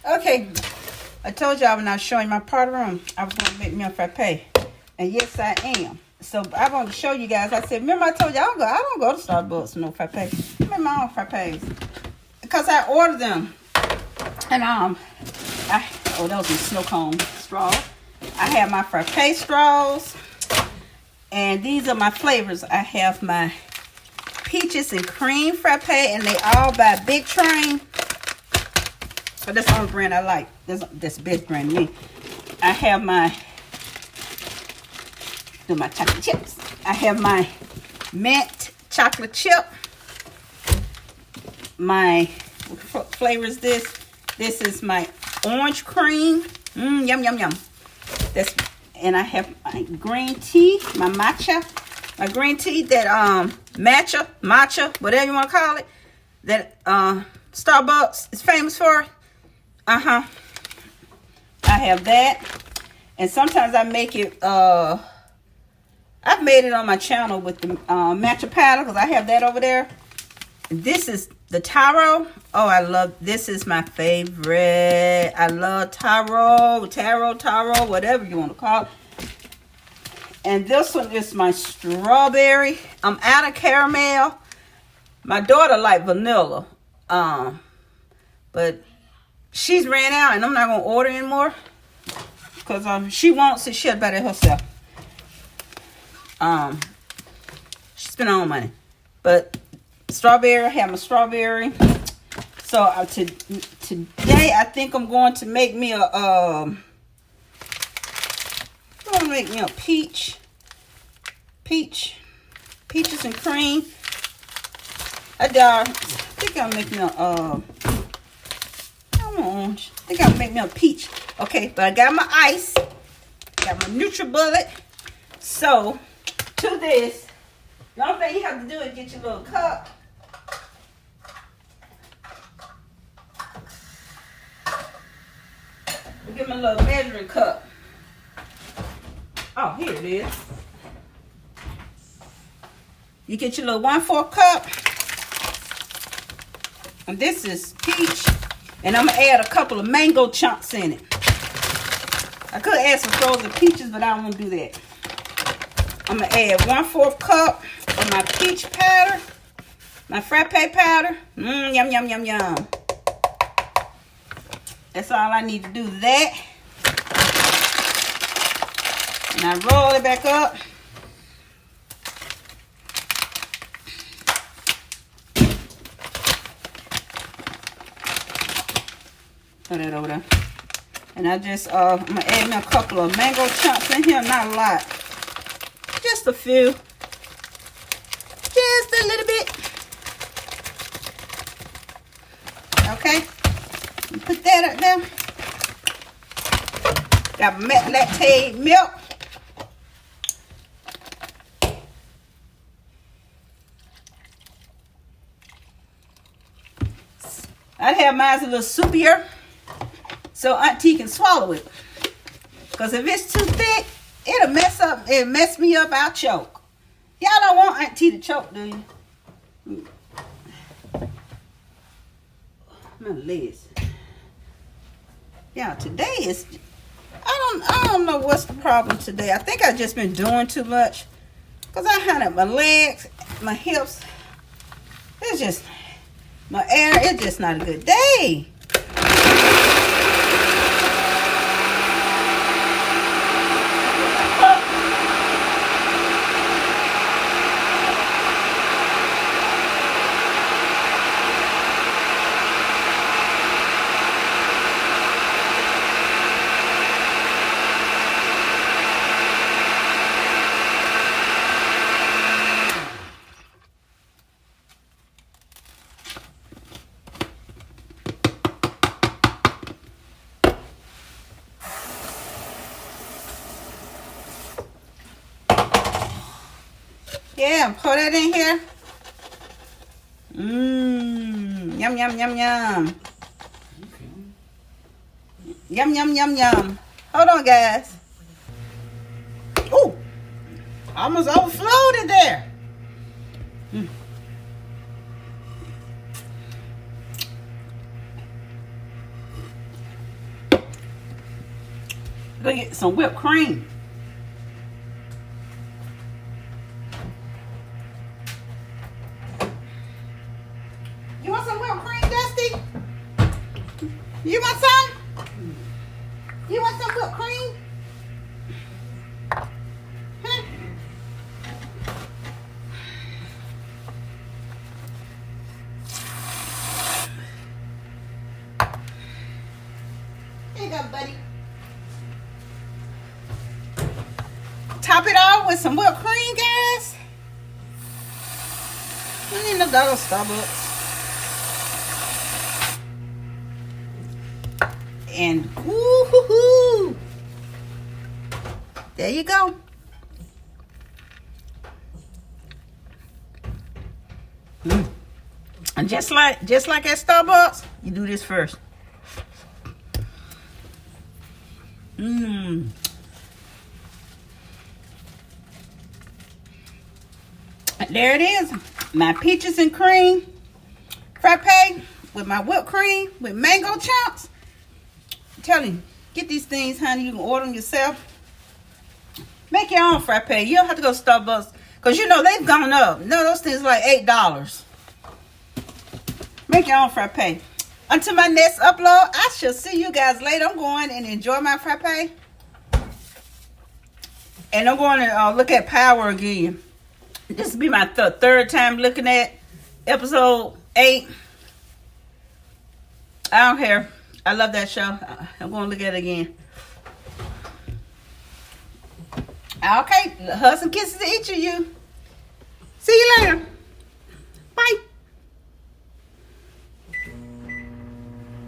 Okay, I told y'all when I was showing my powder room, I was going to make me a frappe. And yes, I am. So I want to show you guys. I said, remember I told y'all I don't go to Starbucks for no frappe. I make my own frappes. Because I ordered them. And oh, those are snow cone straws. I have my frappe straws. And these are my flavors. I have my peaches and cream frappe. And they all by Big Train. But that's the only brand I like. That's the best brand to me. I have my chocolate chips. I have my mint chocolate chip. My what flavor is this? This is my orange cream. Yum yum yum. And I have my green tea, my matcha. My green tea that matcha, whatever you want to call it. That Starbucks is famous for. I have that. And sometimes I make it, I've made it on my channel with the matcha powder because I have that over there. This is the taro. Oh, this is my favorite. I love taro, whatever you want to call it. And this one is my strawberry. I'm out of caramel. My daughter likes vanilla. But she's ran out and I'm not going to order anymore. Because she wants it. She'll buy it herself. She spent her own money. But strawberry, I have my strawberry. So today I think I'm going to make me a peaches and cream. I think I'll make me a peach. Okay, but I got my ice. Got my NutriBullet. So, to this, the only thing you have to do is get your little cup. Get my little measuring cup. Oh, here it is. You get your little 1/4 cup. And this is peach. And I'm going to add a couple of mango chunks in it. I could add some frozen peaches, but I don't want to do that. I'm going to add 1/4 cup of my peach powder. My frappe powder. Yum, yum, yum, yum. That's all I need to do that. And I roll it back up. Put it over there. And I just, I'm going to add me a couple of mango chunks in here. Not a lot. Just a few. Just a little bit. Okay. Put that up there. Got my lactate milk. I'd have mine a little soupier so Auntie can swallow it. Because if it's too thick, it'll mess me up, I'll choke. Y'all don't want Auntie to choke, do you? My legs. Yeah, today is, I don't know what's the problem today. I think I've just been doing too much. Because I had my legs, my hips. It's just, my air, it's just not a good day. Yeah, pour that in here. Yum, yum, yum, yum. Yum, yum, yum, yum. Hold on, guys. Ooh, almost overflowed it there. Go get some whipped cream. You want some whipped cream, Dusty? You want some? You want some whipped cream? Huh? Here you go, buddy. Top it off with some whipped cream, guys. I need no dollar Starbucks. And woo-hoo-hoo. There you go. And just like at Starbucks, you do this first. And there it is. My peaches and cream frappe with my whipped cream with mango chunks. I'm telling you, get these things, honey. You can order them yourself. Make your own frappe. You don't have to go to Starbucks because you know they've gone up. No, those things are like $8. Make your own frappe. Until my next upload, I shall see you guys later. I'm going and enjoy my frappe. And I'm going to look at Power again. This will be my third time looking at episode 8. I don't care. I love that show. I'm going to look at it again. Okay. Hugs and kisses to each of you. See you later.